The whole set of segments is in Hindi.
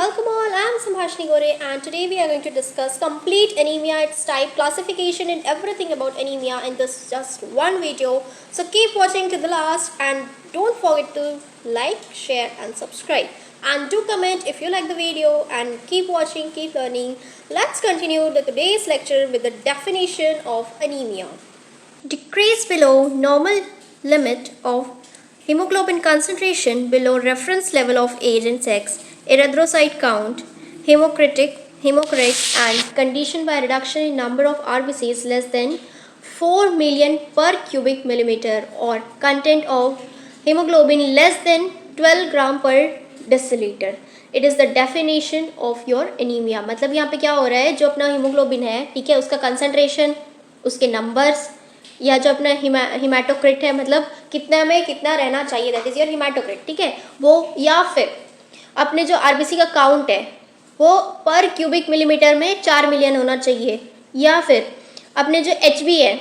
Welcome all, I am Samhashini Gore and today we are going to discuss complete anemia, its type, classification and everything about anemia in this just one video. So keep watching to the last and don't forget to like, share and subscribe. And do comment if you like the video and keep watching, keep learning. Let's continue today's lecture with the definition of anemia. Decrease below normal limit of hemoglobin concentration below reference level of age and sex, erythrocyte count, hemocrit, and conditioned by reduction in number of RBCs less than 4 million per cubic millimeter or content of hemoglobin less than 12 gram per deciliter. It is the definition of your anaemia. मतलब यहाँ पे क्या हो रहा है, जो अपना हीमोग्लोबिन है, ठीक है, उसका कंसंट्रेशन, उसके नंबर्स, या जो अपना हिमाटोक्रिट है, मतलब कितना में कितना रहना चाहिए, दैट इज़ योर हिमाटोक्रिट, ठीक है, वो, या फिर अपने जो आरबीसी का काउंट है वो पर क्यूबिक मिलीमीटर में 4 मिलियन होना चाहिए, या फिर अपने जो एचबी है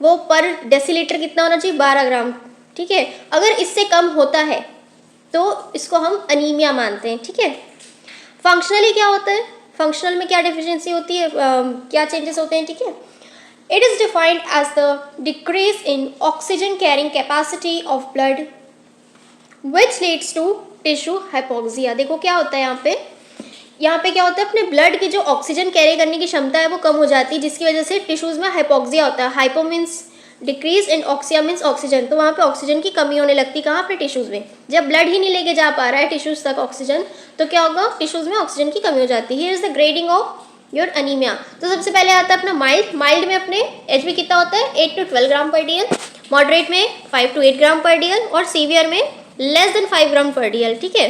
वो पर डेसीलीटर कितना होना चाहिए, 12 ग्राम, ठीक है. अगर इससे कम होता है तो इसको हम अनीमिया मानते हैं, ठीक है. फंक्शनली क्या होता है, फंक्शनल में क्या डिफिशियंसी होती है, क्या चेंजेस होते हैं, ठीक है. It is defined as the decrease in oxygen carrying capacity of blood which leads to tissue hypoxia. देखो क्या होता है यहाँ पे क्या होता है, अपने ब्लड की जो ऑक्सीजन कैरी करने की क्षमता है वो कम हो जाती है, जिसकी वजह से टिश्यूज़ में हाइपोक्सिया होता है. Hypo means decrease in oxia means oxygen, तो वहाँ पे ऑक्सीजन की कमी होने लगती है. कहाँ पे, टिश्यूज़ में. जब ब्लड ही नहीं लेके जा पा रहा है टिश्यूज़ तक ऑक्सीजन, तो क्या होगा, टिश्यूज़ में ऑक्सीजन की कमी हो जाती है. Here is the grading of your anaemia. तो सबसे पहले आता है अपना माइल्ड में अपने एचबी कितना होता है, 8 to 12 ग्राम पर डीएल, मॉडरेट में 5 to 8 ग्राम पर डीएल और सीवियर में लेस देन 5 ग्राम पर डीएल, ठीक है.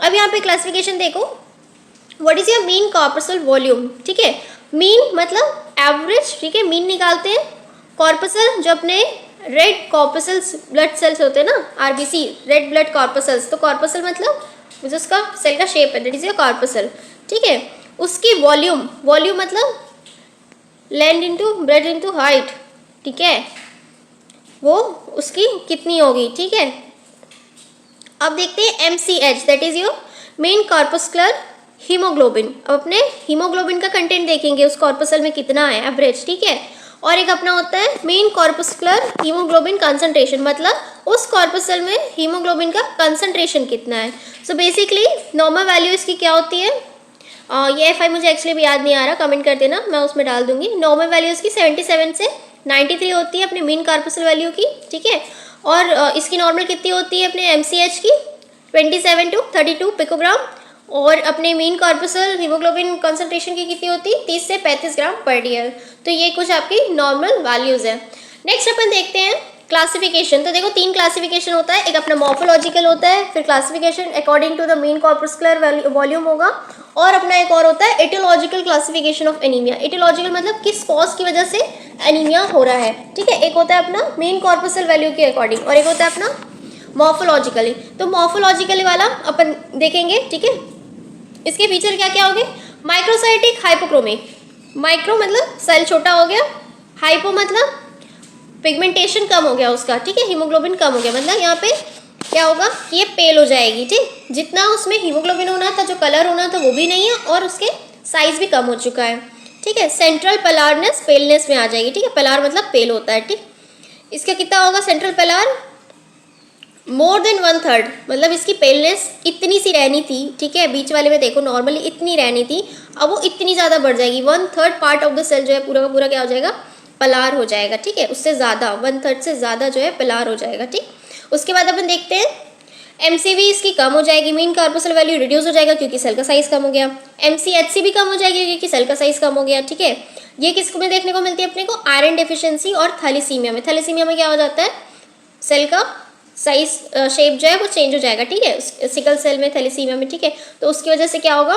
अब यहाँ पे क्लासिफिकेशन देखो, what is your mean corpuscle volume, ठीक है. मीन मतलब एवरेज, ठीक है, मीन निकालते हैं. कॉर्पसल जो अपने रेड कॉर्पसल्स ब्लड सेल्स होते हैं ना, आरबीसी, रेड ब्लड कॉर्पसल्स, तो कॉर्पसल मतलब जो उसका सेल का शेप है, दैट इज योर कॉर्पसल, ठीक है. उसकी वॉल्यूम मतलब length into breadth into height, ठीक है, वो उसकी कितनी होगी, ठीक है. अब देखते हैं MCH, that is your main corpuscular haemoglobin. अब अपने हीमोग्लोबिन का कंटेंट देखेंगे उस कॉर्पसल में कितना है एवरेज, ठीक है. और एक अपना होता है मेन कॉर्पस्कुलर हीमोग्लोबिन कंसंट्रेशन, मतलब उस कॉर्पसल में हीमोग्लोबिन का कंसंट्रेशन कितना है. सो बेसिकली नॉर्मल वैल्यू इसकी क्या होती है, ये एफ आई मुझे एक्चुअली भी याद नहीं आ रहा, कमेंट कर देना, मैं उसमें डाल दूंगी. नॉर्मल वैल्यू इसकी 77 से 93 होती है अपने मीन कॉर्पसल वैल्यू की, ठीक है. और इसकी नॉर्मल कितनी होती है अपने MCH की, 27 to 32 पिकोग्राम. और अपने मीन कॉर्पसल हीमोग्लोबिन कंसंट्रेशन की कितनी होती है, 30 से 35 ग्राम पर डीएल. तो ये कुछ आपकी नॉर्मल वैल्यूज़ है. नेक्स्ट अपन देखते हैं क्लासिफिकेशन. तो देखो 3 क्लासिफिकेशन होता है, एक अपना मॉर्फोलॉजिकल होता है, फिर classification according to the mean corpuscular volume होगा, और अपना एक और होता है etiological classification of anaemia. Etiological मतलब किस कॉज की वजह से एनीमिया हो रहा है, ठीक है. एक होता है अपना मीन कॉर्पसल वैल्यू के अकॉर्डिंग और एक होता है अपना मॉर्फोलॉजिकली. तो मॉर्फोलॉजिकली वाला अपन देखेंगे, ठीक है. इसके फीचर क्या क्या हो गए, माइक्रोसाइटिक हाइपोक्रोमिक. माइक्रो मतलब सेल छोटा हो गया, हाइपो मतलब पिगमेंटेशन कम हो गया उसका, ठीक है, हीमोग्लोबिन कम हो गया, मतलब यहाँ पे क्या होगा, ये पेल हो जाएगी, ठीक. जितना उसमें हीमोग्लोबिन होना था, जो कलर होना था वो भी नहीं है, और उसके साइज भी कम हो चुका है, ठीक है. सेंट्रल पेलारनेस पेलनेस में आ जाएगी, ठीक है. पेलार मतलब पेल होता है, ठीक. इसका कितना होगा सेंट्रल पेलार, मोर देन 1/3, मतलब इसकी पेलनेस इतनी सी रहनी थी, ठीक है. बीच वाले में देखो नॉर्मली इतनी रहनी थी, अब वो इतनी ज़्यादा बढ़ जाएगी. 1/3 पार्ट ऑफ द सेल जो है पूरा का पूरा क्या हो जाएगा, पलार हो जाएगा, ठीक है. उससे ज़्यादा 1/3 से ज़्यादा जो है पलार हो जाएगा, ठीक. उसके बाद अपन देखते हैं MCV इसकी कम हो जाएगी, मीन कॉर्पसल वैल्यू रिड्यूस हो जाएगा क्योंकि सेल का साइज़ कम हो गया. MCHC भी कम हो जाएगी क्योंकि सेल का साइज़ कम हो गया, ठीक है. ये किसको में देखने को मिलती है अपने को, आयरन डेफिशिएंसी और थैलेसीमिया में. थैलेसीमिया में क्या हो जाता है, सेल का साइज शेप जो है वो चेंज हो जाएगा, ठीक है, सिकल सेल में, थैलेसीमिया में, ठीक है. तो उसकी वजह से क्या होगा,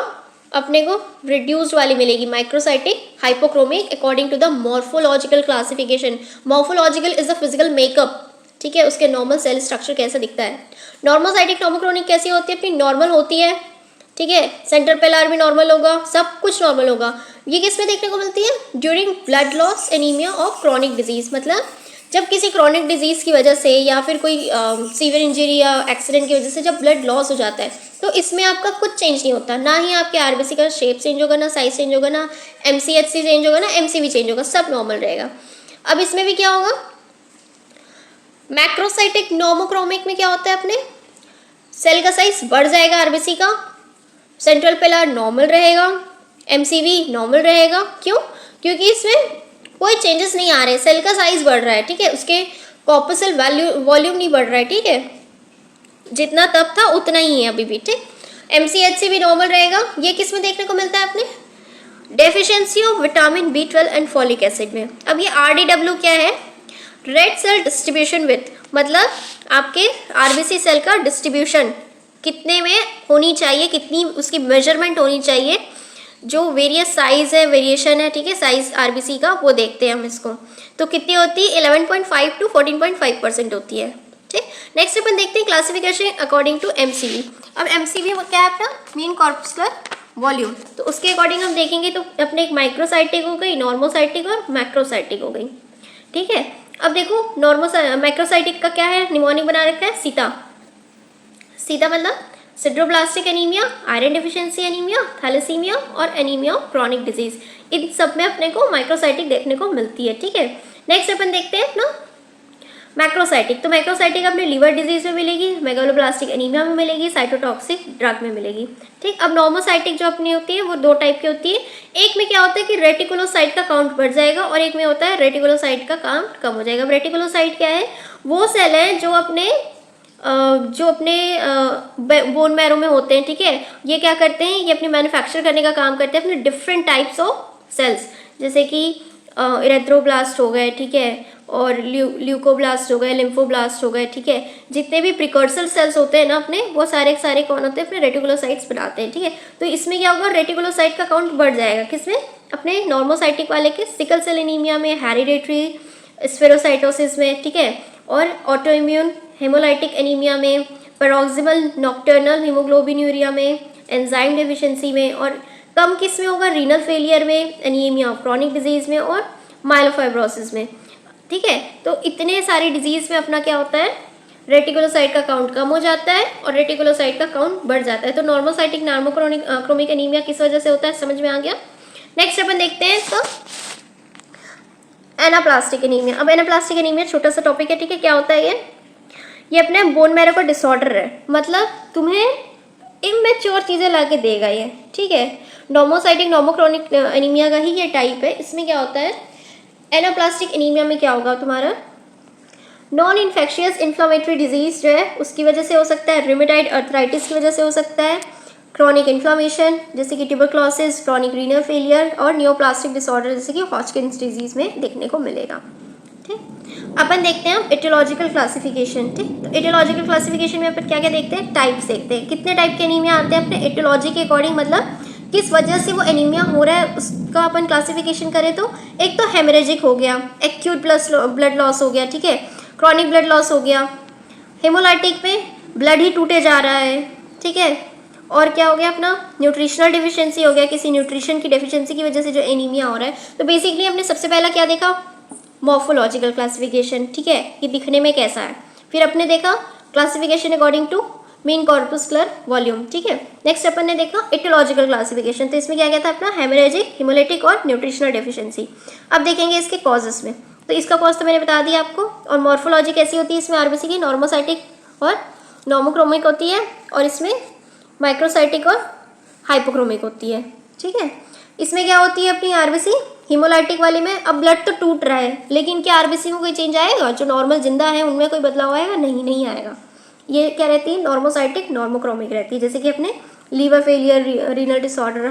अपने को रिड्यूस्ड वाली मिलेगी microcytic hypochromic according to the morphological classification. Morphological is the physical makeup, ठीक है, उसके नॉर्मल सेल स्ट्रक्चर कैसा दिखता है. नॉर्मोसाइटिक नॉर्मोक्रोनिक कैसी होती है, अपनी नॉर्मल होती है, ठीक है. सेंटर पेलार भी नॉर्मल होगा, सब कुछ नॉर्मल होगा. ये किस में देखने को मिलती है, ड्यूरिंग ब्लड लॉस एनीमिया और क्रॉनिक डिजीज, मतलब जब किसी क्रॉनिक डिजीज़ की वजह से या फिर कोई सीवियर इंजरी या एक्सीडेंट की वजह से जब ब्लड लॉस हो जाता है तो इसमें आपका कुछ चेंज नहीं होता, ना ही आपके आरबीसी का शेप चेंज होगा, ना साइज चेंज होगा, ना एमसीएचसी चेंज होगा, ना एमसीवी चेंज होगा, सब नॉर्मल रहेगा। अब इसमें भी क्या होगा, मैक्रोसाइटिक नॉमोक्रोमिक में क्या होता है, अपने सेल का साइज बढ़ जाएगा आरबीसी का, सेंट्रल पिलर नॉर्मल रहेगा, एमसीवी नॉर्मल रहेगा। क्यों? क्योंकि इसमें कोई चेंजेस नहीं आ रहे, सेल का साइज बढ़ रहा है, ठीक है, उसके कॉर्पसल वॉल्यूम नहीं बढ़ रहा है, ठीक है, जितना तब था उतना ही है अभी भी, ठीक। एमसीएचसी भी नॉर्मल रहेगा। ये किस में देखने को मिलता है अपने, deficiency of vitamin B 12 and folic acid में। अब ये आरडीडब्ल्यू क्या है, रेड सेल डिस्ट्रीब्यूशन विथ, मतलब आपके आरबीसी सेल का डिस्ट्रीब्यूशन कितने में होनी चाहिए, कितनी उसकी मेजरमेंट होनी चाहिए, जो वेरियस साइज है, वेरिएशन है, ठीक है, साइज आरबीसी का, वो देखते हैं हम इसको। तो कितनी होती है, 11.5 to 14.5% होती है, ठीक। नेक्स्ट अपन देखते हैं क्लासिफिकेशन अकॉर्डिंग टू एमसीवी। अब एमसीवी क्या है अपना, मीन कॉर्पस्कुलर वॉल्यूम। तो उसके अकॉर्डिंग हम देखेंगे तो अपने एक माइक्रोसाइटिक हो गई, नॉर्मोसाइटिक और मैक्रोसाइटिक हो गई, ठीक है। अब देखो मैक्रोसाइटिक का क्या है, निमोनिक बना रखा है सीता, सीता मतलब sideroblastic anaemia, iron deficiency anaemia, thalassaemia और एनीमिया ऑफ क्रॉनिक डिजीज, इन सब में अपने को माइक्रोसाइटिक देखने को मिलती है, ठीक है। नेक्स्ट अपन देखते हैं अपना मैक्रोसाइटिक। तो मैक्रोसाइटिक अपने लिवर डिजीज में मिलेगी, मेगालोब्लास्टिक एनीमिया में मिलेगी, साइटोटॉक्सिक ड्रग में मिलेगी, ठीक। अब नॉर्मोसाइटिक जो अपनी होती है वो दो टाइप की होती है। एक में क्या होता है कि रेटिकुलोसाइट का काउंट बढ़ जाएगा और एक में होता है रेटिकुलोसाइट का काउंट कम हो जाएगा। रेटिकुलोसाइट क्या है, वो सेल है जो अपने बोन मैरो में होते हैं, ठीक है। ये क्या करते हैं, ये अपने मैन्युफैक्चर करने का काम करते हैं अपने डिफरेंट टाइप्स ऑफ सेल्स, जैसे कि इरेथ्रोब्लास्ट हो गए, ठीक है, और ल्यूकोब्लास्ट हो गए, लिम्फोब्लास्ट हो गए, ठीक है। जितने भी प्रिकर्सर सेल्स होते हैं ना अपने, वो सारे सारे कौन होते हैं, अपने रेटिकुलोसाइट्स बनाते हैं, ठीक है। तो इसमें क्या होगा, रेटिकुलोसाइट का काउंट बढ़ जाएगा, किसमें, अपने नॉर्मोसाइटिक वाले के, सिकल सेल एनीमिया में, हेरिडेटरी स्फेरोसाइटोसिस में, ठीक है, और ऑटो इम्यून हेमोलाइटिक एनीमिया में, पैरोक्सिमल नॉक्टर्नल हीमोग्लोबिनूरिया में, एंजाइम डेफिशिएंसी में, और कम किस में होगा, रीनल फेलियर में, एनीमिया क्रॉनिक डिजीज में और माइलोफाइब्रोसिस में, ठीक है। तो इतने सारी डिजीज में अपना क्या होता है, रेटिकुलोसाइट का काउंट कम हो जाता है और रेटिकुलोसाइट का काउंट बढ़ जाता है। तो नॉर्मोसाइटिक नार्मोक्रोमिक एनीमिया किस वजह से होता है, समझ में आ गया। नेक्स्ट अपन देखते हैं तो एनाप्लास्टिक एनीमिया। अब एनाप्लास्टिक एनीमिया छोटा सा टॉपिक है, ठीक है। क्या होता है ये अपने बोन मैरो का डिसऑर्डर है, मतलब तुम्हें इमेच्योर चीज़ें ला के देगा ये, ठीक है। नॉर्मोसाइटिक नॉर्मोक्रोनिक एनीमिया का ही ये टाइप है। इसमें क्या होता है, एनाप्लास्टिक एनीमिया में क्या होगा, तुम्हारा नॉन इन्फेक्शियस इन्फ्लामेटरी डिजीज जो है उसकी वजह से हो सकता है, रिमेटाइड अर्थराइटिस की वजह से हो सकता है, क्रॉनिक इन्फ्लामेशन जैसे कि ट्यूबरक्लोसिस, क्रॉनिक रीनल फेलियर और नियोप्लास्टिक डिसऑर्डर जैसे कि हॉजकिंस डिजीज में देखने को मिलेगा, ठीक। अपन देखते हैं एटियोलॉजिकल क्लासिफिकेशन, ठीक। तो एटियोलॉजिकल क्लासिफिकेशन में अपन क्या क्या देखते हैं, टाइप्स देखते हैं, कितने टाइप के एनीमिया आते हैं अपने एटियोलॉजी के अकॉर्डिंग, मतलब किस वजह से वो एनीमिया हो रहा है उसका अपन क्लासिफिकेशन करें तो एक तो हेमरेजिक हो गया, एक्यूट ब्लड लॉस हो गया, ठीक है, क्रॉनिक ब्लड लॉस हो गया, हेमोलाइटिक में ब्लड ही टूटे जा रहा है, ठीक है, और क्या हो गया अपना न्यूट्रिशनल डिफिशिएंसी हो गया, किसी न्यूट्रिशन की डेफिशिएंसी की वजह से जो एनीमिया हो रहा है। तो बेसिकली हमने सबसे पहला क्या देखा, मॉर्फोलॉजिकल क्लासिफिकेशन, ठीक है, ये दिखने में कैसा है। फिर अपने देखा classification according to mean corpuscular volume, ठीक है। नेक्स्ट अपन ने देखा एटियोलॉजिकल क्लासिफिकेशन, तो इसमें क्या क्या था अपना हेमरेजिक, हिमोलिटिक और न्यूट्रिशनल डेफिशिएंसी। अब देखेंगे इसके कॉजेस में, तो इसका कॉज तो मैंने बता दिया आपको। और मॉर्फोलॉजी कैसी होती है, इसमें आरबीसी की नॉर्मोसाइटिक और नॉमोक्रोमिक होती है, और इसमें माइक्रोसाइटिक और हाइपोक्रोमिक होती है, ठीक है। इसमें क्या होती है अपनी आरबीसी हीमोलाइटिक वाले में, अब ब्लड तो टूट रहा है लेकिन क्या आरबीसी में कोई चेंज आएगा, जो नॉर्मल जिंदा है उनमें कोई बदलाव आएगा, नहीं आएगा। ये क्या रहती है, नॉर्मोसाइटिक नॉर्मोक्रोमिक रहती है, जैसे कि अपने liver failure, renal disorder,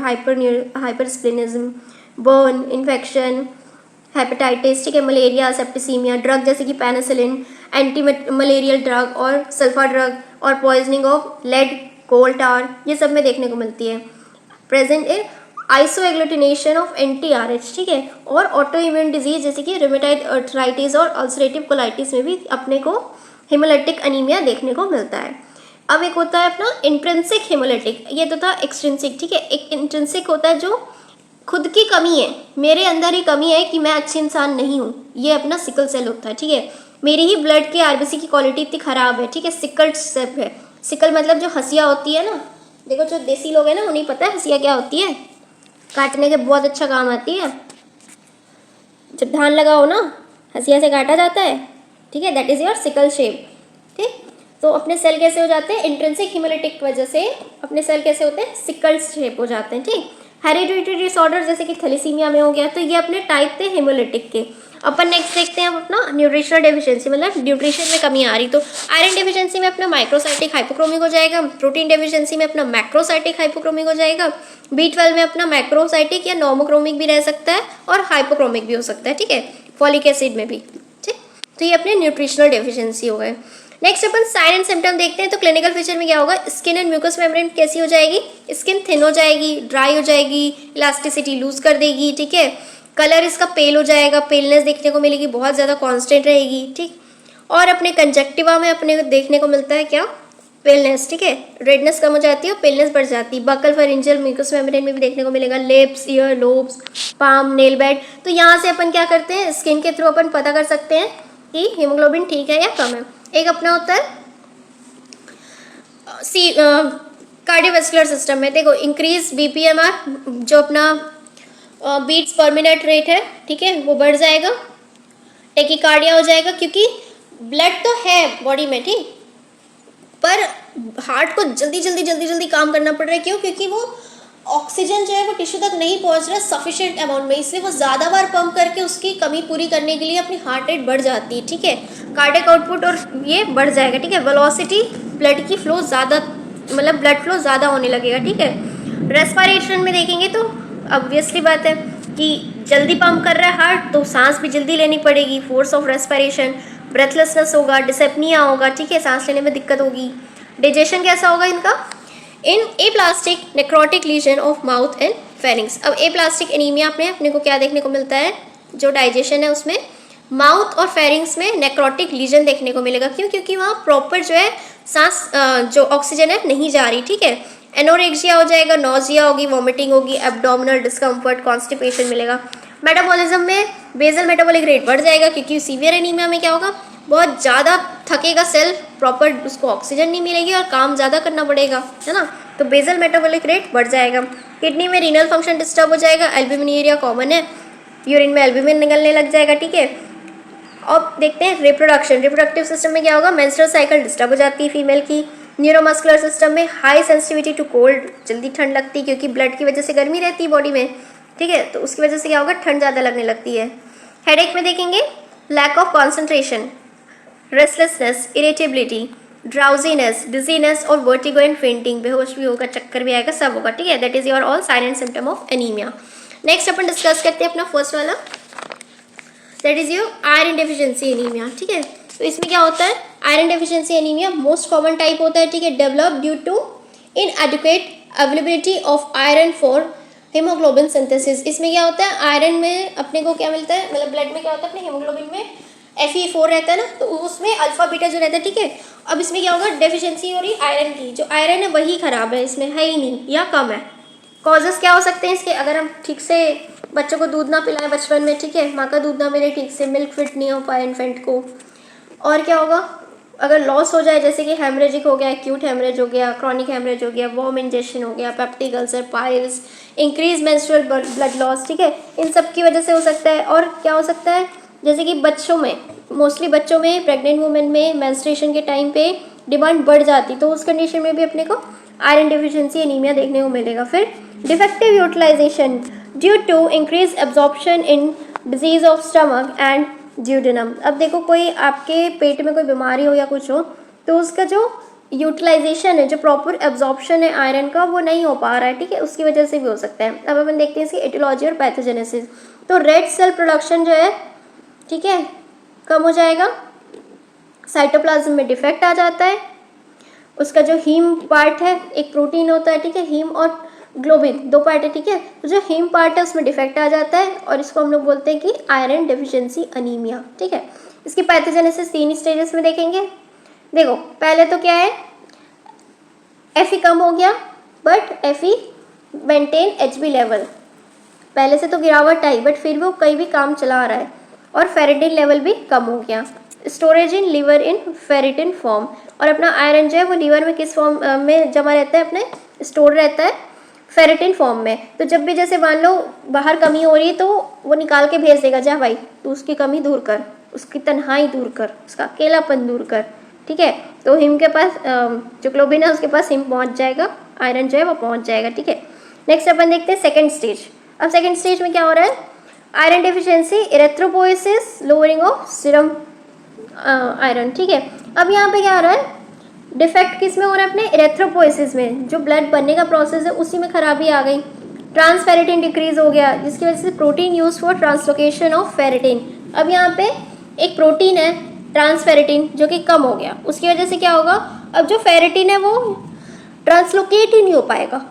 hypersplenism, burn, infection, hepatitis, ठीक है, मलेरिया, सेप्टिसीमिया, ड्रग जैसे कि पेनिसिलिन, एंटी मलेरियल ड्रग और सल्फा ड्रग, और poisoning of lead, coal tar, ये सब में देखने को मिलती है। Present in isoagglutination of anti Rh, ठीक है, और ऑटो इम्यून डिजीज जैसे कि रूमेटॉइड अर्थराइटिस और अल्सरेटिव कोलाइटिस में भी अपने को हेमोलिटिक अनीमिया देखने को मिलता है। अब एक होता है अपना इंट्रिंसिक हेमोलिटिक, ये तो था एक्सट्रिंसिक, ठीक है। एक इंट्रिंसिक होता है जो खुद की कमी है, मेरे अंदर ही कमी है कि मैं अच्छी इंसान नहीं हूँ, ये अपना सिकल सेल होता है, ठीक है। मेरी ही ब्लड के आरबीसी की क्वालिटी इतनी ख़राब है, ठीक है, सिकल सेल है। सिकल मतलब जो हंसिया होती है ना, देखो जो देसी लोग हैं ना उन्हें पता है हंसिया क्या होती है, काटने के बहुत अच्छा काम आती है। जब धान लगाओ ना हंसिया से काटा जाता है, ठीक है, that is your sickle shape, ठीक। तो अपने सेल कैसे हो जाते हैं, इंट्रिंसिक हीमोलिटिक वजह से अपने सेल कैसे होते हैं, सिकल शेप हो जाते हैं, ठीक। हेरिडिटरी डिसऑर्डर जैसे कि थैलेसीमिया में हो गया, तो ये अपने टाइप थे हेमोलिटिक के। अपन नेक्स्ट देखते हैं अब अपना न्यूट्रिशनल डेफिशिएंसी, मतलब न्यूट्रिशन में कमी आ रही, तो आयरन डेफिशिएंसी में अपना माइक्रोसाइटिक हाइपोक्रोमिक हो जाएगा, प्रोटीन डेफिशिएंसी में अपना मैक्रोसाइटिक हाइपोक्रोमिक हो जाएगा, B12 में अपना मैक्रोसाइटिक या नॉमोक्रोमिक भी रह सकता है और हाइपोक्रोमिक भी हो सकता है, ठीक है, फॉलिक एसिड में भी, ठीक। तो ये अपने न्यूट्रिशनल डेफिशिएंसी हो गए। नेक्स्ट अपन साइन एंड सिम्टम देखते हैं, तो क्लिनिकल फीचर में क्या होगा, स्किन एंड म्यूकस मेम्ब्रेन कैसी हो जाएगी, स्किन थिन हो जाएगी, ड्राई हो जाएगी, इलास्टिसिटी लूज कर देगी, ठीक है। कलर इसका पेल हो जाएगा, पेलनेस देखने को मिलेगी, बहुत ज़्यादा कांस्टेंट रहेगी, ठीक। और अपने कंजक्टिवा में अपने देखने को मिलता है क्या, पेलनेस, ठीक है, रेडनेस कम हो जाती है और पेलनेस बढ़ जाती है। बकल फरिंजियल म्यूकस मेम्ब्रेन में भी देखने को मिलेगा, lips, year lobes, palm, nail bed. तो यहाँ से अपन क्या करते हैं, स्किन के थ्रू अपन पता कर सकते हैं कि हीमोग्लोबिन ठीक है या कम है। एक अपना होता है कार्डियोवैस्कुलर सिस्टम में, देखो इंक्रीज BPMR जो अपना बीट्स पर मिनट रेट है, ठीक है, वो बढ़ जाएगा, टेकीकार्डिया हो जाएगा, क्योंकि ब्लड तो है बॉडी में, ठीक, पर हार्ट को जल्दी जल्दी जल्दी जल्दी काम करना पड़ रहा है, क्यों, क्योंकि वो ऑक्सीजन जो है वो टिश्यू तक नहीं पहुंच रहा है सफिशिएंट अमाउंट में, इसलिए वो ज़्यादा बार पंप करके उसकी कमी पूरी करने के लिए अपनी हार्ट रेट बढ़ जाती है, ठीक है, कार्डियक आउटपुट और ये बढ़ जाएगा, ठीक है, वेलोसिटी ब्लड की फ्लो ज़्यादा, मतलब ब्लड फ्लो ज़्यादा होने लगेगा, ठीक है। रेस्पिरेशन में देखेंगे तो ऑब्वियसली बात है कि जल्दी पंप कर रहा है हार्ट, तो सांस भी जल्दी लेनी पड़ेगी, फोर्स ऑफ रेस्पिरेशन, ब्रेथलेसनेस होगा, डिसेप्निया होगा, ठीक है, सांस लेने में दिक्कत होगी। डाइजेशन कैसा होगा इनका, in aplastic necrotic lesion of mouth and pharynx. अब एप्लास्टिक एनीमिया में अपने को क्या देखने को मिलता है, जो डाइजेशन है उसमें माउथ और फेरिंग्स में नेक्रोटिक लीजन देखने को मिलेगा, क्यों, क्योंकि वहाँ प्रॉपर जो है सांस जो ऑक्सीजन है नहीं जा रही, ठीक है। एनोरेक्सिया हो जाएगा, नोजिया होगी, वॉमिटिंग होगी, एब्डोमिनल डिस्कम्फर्ट, कॉन्स्टिपेशन मिलेगा। मेटाबॉलिज्म में बेसल मेटाबॉलिक रेट बढ़ जाएगा, क्योंकि सीवियर एनीमिया में क्या होगा, बहुत ज़्यादा थकेगा सेल, प्रॉपर उसको ऑक्सीजन नहीं मिलेगी और काम ज़्यादा करना पड़ेगा, है ना, तो बेसल मेटाबॉलिक रेट बढ़ जाएगा। किडनी में रीनल फंक्शन डिस्टर्ब हो जाएगा, एल्ब्यूमिन कॉमन है, यूरिन में एल्ब्यूमिन निकलने लग जाएगा, ठीक है। अब देखते हैं रिप्रोडक्शन, रिप्रोडक्टिव सिस्टम में क्या होगा, मेंस्ट्रुअल साइकिल डिस्टर्ब हो जाती है फीमेल की। न्यूरोमस्कुलर सिस्टम में हाई सेंसिटिविटी टू कोल्ड, जल्दी ठंड लगती है, क्योंकि ब्लड की वजह से गर्मी रहती है बॉडी में, ठीक है, तो उसकी वजह से क्या होगा, ठंड ज़्यादा लगने लगती है। हेडेक में देखेंगे lack of concentration, restlessness, irritability, drowsiness, dizziness और वर्टिगो एंड फेंटिंग, बेहोश भी होगा, चक्कर भी आएगा, सब होगा, ठीक है, that is your all sign and symptom of anaemia. Next अपन डिस्कस करते हैं अपना फर्स्ट वाला, that is your iron deficiency anaemia, ठीक है। तो इसमें क्या होता है, iron deficiency anaemia most common type होता है, ठीक है, develop due to inadequate availability of iron for haemoglobin synthesis. इसमें क्या होता है, आयरन में अपने को क्या मिलता है, मतलब ब्लड में क्या होता है, अपने हीमोग्लोबिन में Fe4 रहता है ना, तो उसमें अल्फा बीटा जो रहता है, ठीक है। अब इसमें क्या होगा, डेफिशिएंसी हो रही आयरन की, जो आयरन है वही खराब है, इसमें है ही नहीं या कम है। कॉजेस क्या हो सकते हैं इसके, अगर हम ठीक से बच्चों को दूध ना पिलाएं बचपन में, ठीक है, माँ का दूध ना मिले ठीक से, मिल्क फिट नहीं हो पाए इन्फेंट को। और क्या होगा, अगर लॉस हो जाए, जैसे कि हेमरेजिक हो गया, एक्यूट हेमरेज हो गया, क्रॉनिक हेमरेज हो गया, वॉर्म इंजेक्शन हो गया, peptic ulcer, piles, increase menstrual blood loss, ठीक है, इन सब की वजह से हो सकता है। और क्या हो सकता है, जैसे कि बच्चों में, मोस्टली बच्चों में, प्रेग्नेंट वुमेन में मेंस्ट्रुएशन के टाइम पे डिमांड बढ़ जाती, तो उस कंडीशन में भी अपने को आयरन डेफिशिएंसी एनीमिया देखने को मिलेगा। फिर defective utilisation due to increase absorption in disease of stomach and duodenum. अब देखो कोई आपके पेट में कोई बीमारी हो या कुछ हो, तो उसका जो यूटिलाइजेशन है, जो प्रॉपर एब्जॉर्प्शन है आयरन का, वो नहीं हो पा रहा है, ठीक है, उसकी वजह से भी हो सकता है। अब अपन देखते हैं इसकी एटियोलॉजी और पैथोजेनेसिस। तो रेड सेल प्रोडक्शन जो है, ठीक है, कम हो जाएगा, साइटोप्लाज्म में डिफेक्ट आ जाता है, उसका जो हीम पार्ट है, एक प्रोटीन होता है, ठीक है, हीम और ग्लोबिन दो पार्ट है, ठीक है, तो जो हीम पार्ट है उसमें डिफेक्ट आ जाता है और इसको हम लोग बोलते हैं कि आयरन डेफिशिएंसी अनीमिया, ठीक है। इसकी पैथोजेनेसिस 3 स्टेजेस में देखेंगे। देखो पहले तो क्या है, Fe कम हो गया, but Fe maintain Hb level, पहले से तो गिरावट आई बट फिर वो कहीं भी काम चला रहा है। और फेरेटिन लेवल भी कम हो गया। Storage in liver in ferritin form, और अपना आयरन जो है वो लीवर में किस फॉर्म में जमा रहता है, अपने स्टोर रहता है फेरेटिन फॉर्म में। तो जब भी जैसे मान लो बाहर कमी हो रही है तो वो निकाल के भेज देगा, जा भाई तू उसकी कमी दूर कर, उसकी तन्हाई दूर कर, उसका अकेलापन दूर कर, ठीक है। तो हिम के पास जो ग्लोबिन है उसके पास हिम पहुंच जाएगा, आयरन जो है वो पहुंच जाएगा, ठीक है। नेक्स्ट अपन देखते हैं सेकेंड स्टेज। अब सेकेंड स्टेज में क्या हो रहा है, iron deficiency, erythropoiesis, lowering of serum iron, ठीक है। अब यहाँ पे क्या हो रहा है, डिफेक्ट किस में हो रहा है, अपने इरेथ्रोपोइसिस में, जो ब्लड बनने का प्रोसेस है उसी में खराबी आ गई। ट्रांसफेरेटिन डिक्रीज हो गया जिसकी वजह से protein use for translocation of ferritin. अब यहाँ पे एक प्रोटीन है ट्रांसफेरेटिन जो कि कम हो गया, उसकी वजह से क्या होगा, अब जो फेरेटिन है वो ट्रांसलोकेट ही नहीं हो पाएगा,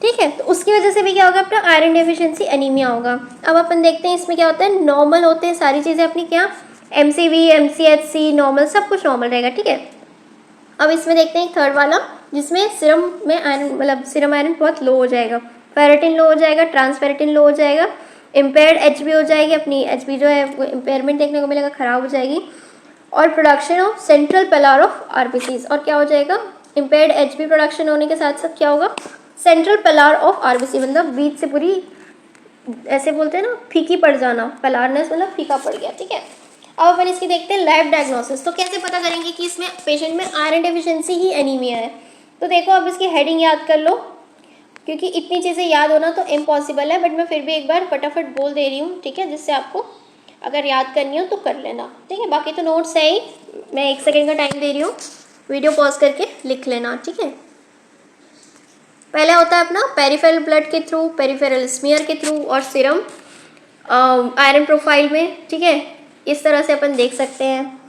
ठीक है। तो उसकी वजह से भी क्या होगा, अपना आयरन डेफिशिएंसी एनीमिया होगा। अब अपन देखते हैं इसमें क्या होता है, नॉर्मल होते हैं सारी चीज़ें अपनी, क्या MCV MCHC नॉर्मल, सब कुछ नॉर्मल रहेगा, ठीक है। अब इसमें देखते हैं थर्ड वाला जिसमें सीरम में आयरन, मतलब सीरम आयरन बहुत लो हो जाएगा, फेरेटिन लो हो जाएगा, ट्रांसफेरेटिन लो हो जाएगा, इम्पेयर्ड HB हो जाएगी, अपनी HB जो है वो इम्पेयरमेंट देखने को मिलेगा, खराब हो जाएगी। और production of central pillar of RBCs, और क्या हो जाएगा, इम्पेयर्ड HB प्रोडक्शन होने के साथ साथ क्या होगा, सेंट्रल पेलार ऑफ RBC, मतलब बीच से पूरी ऐसे बोलते हैं ना फीकी पड़ जाना, पेलारनेस मतलब फीका पड़ गया, ठीक है। अब अपन इसकी देखते हैं लैब डायग्नोसिस। तो कैसे पता करेंगे कि इसमें पेशेंट में आयरन डेफिशिएंसी ही एनीमिया है। तो देखो अब इसकी हेडिंग याद कर लो, क्योंकि इतनी चीज़ें याद होना तो इम्पॉसिबल है, बट मैं फिर भी एक बार फटाफट बोल दे रही हूँ, ठीक है, जिससे आपको अगर याद करनी हो तो कर लेना, ठीक है। बाकी तो नोट्स है ही, मैं 1 सेकेंड का टाइम दे रही हूँ, वीडियो पॉज करके लिख लेना, ठीक है। पहले होता है अपना पेरिफेरल ब्लड के थ्रू, पेरिफेरल स्मीयर के थ्रू, और सीरम आयरन प्रोफाइल में, ठीक है। इस तरह से अपन देख सकते हैं।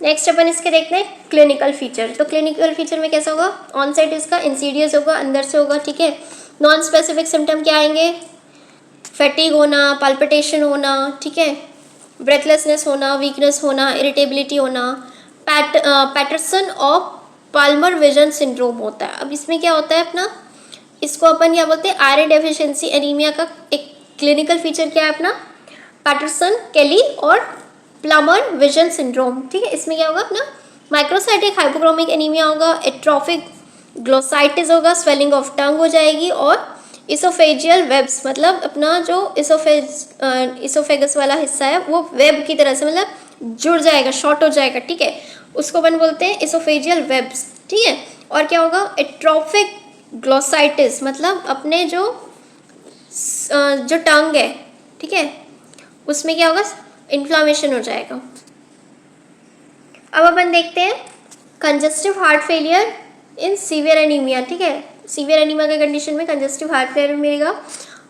नेक्स्ट अपन इसके देखते हैं क्लिनिकल फीचर। तो क्लिनिकल फीचर में कैसा होगा, ऑनसेट इसका इंसीडियस होगा, अंदर से होगा, ठीक है। नॉन स्पेसिफिक सिम्टम क्या आएंगे, फैटिग होना, पाल्पिटेशन होना, ठीक है, ब्रेथलेसनेस होना, वीकनेस होना, इरिटेबिलिटी होना, Paterson of Plummer Vinson syndrome होता है। अब इसमें क्या होता है अपना, इसको अपन क्या बोलते हैं, आयरन डेफिशिएंसी एनीमिया का एक क्लिनिकल फीचर क्या है अपना, पैटरसन केली और प्लमर विजन सिंड्रोम, ठीक है। इसमें क्या होगा अपना, माइक्रोसाइटिक हाइपोक्रोमिक एनीमिया होगा, एट्रोफिक ग्लोसाइटिस होगा, स्वेलिंग ऑफ टंग हो जाएगी, और इसोफेजियल वेब्स, मतलब अपना जो इसोफेगस वाला हिस्सा है वो वेब की तरह से मतलब जुड़ जाएगा, शॉर्ट हो जाएगा, ठीक है। उसको अपन बोलते हैं इसोफेजियल वेब्स, ठीक है। और क्या होगा, एट्रोफिक ग्लोसाइटिस, मतलब अपने जो टंग है, ठीक है, उसमें क्या होगा, इन्फ्लामेशन हो जाएगा। अब अपन देखते हैं congestive heart failure in severe anaemia, ठीक है। सीवियर एनीमिया के कंडीशन में कंजस्टिव हार्ट फेलियर मिलेगा।